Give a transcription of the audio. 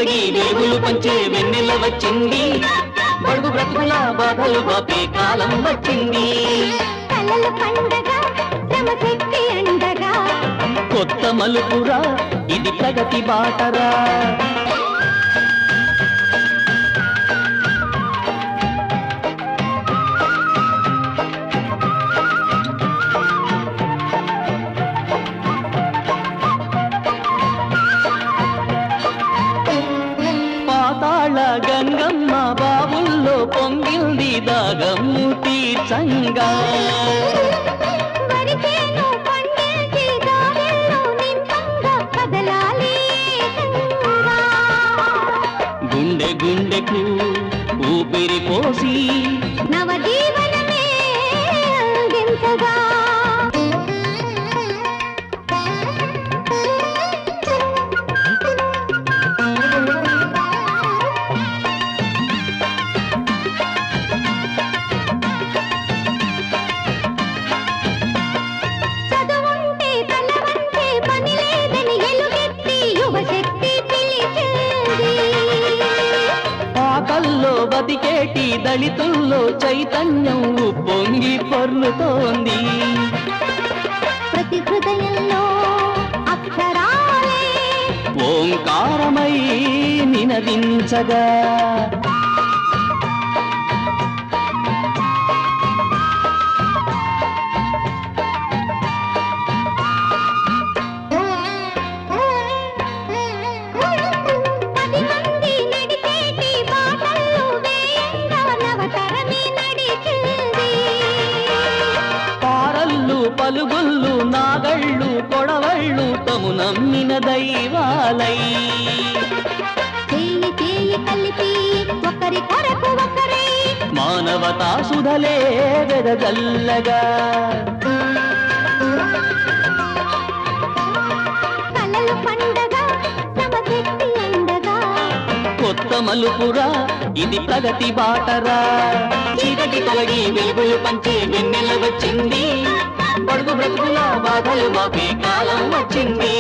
తొలగి వెలుగులు పంచే వెన్నెల వచ్చింది బడుగు బ్రతుకుల బాధలు బాపే కాలం వచ్చింది కలల పండగ శ్రమశక్తి అండగా కొత్త మలుపురా ఇది ప్రగతి బాటరా గంగమ్మ బావుల్లో పొంగిల్ది దాగమ్ము తీర్చంగా గుండె గుండెకు ఊపిరి పోసి నవజీవనమే అందించగా బతికేటి దళితుల్లో చైతన్యం పొంగి పొర్లుతోంది ప్రతి హృదయంలో అక్షరాలే ఓంకారమై నినదించగా పలుగుళ్ళు నాగళ్ళు కొడవళ్ళు తము నమ్మిన దైవాలై చేయి చేయి కలిపి ఒకరి కొరకు ఒకరే మానవతా సుధలే వెదజల్లగా కలల పండగ శ్రమశక్తి అండగా కొత్త మలుపురా ఇది ప్రగతి బాటరా చీకటి తొలగి వెలుగులు పంచే వెన్నెల వచ్చింది బడుగు బ్రతుకుల బాధలు బాపే కాలం వచ్చింది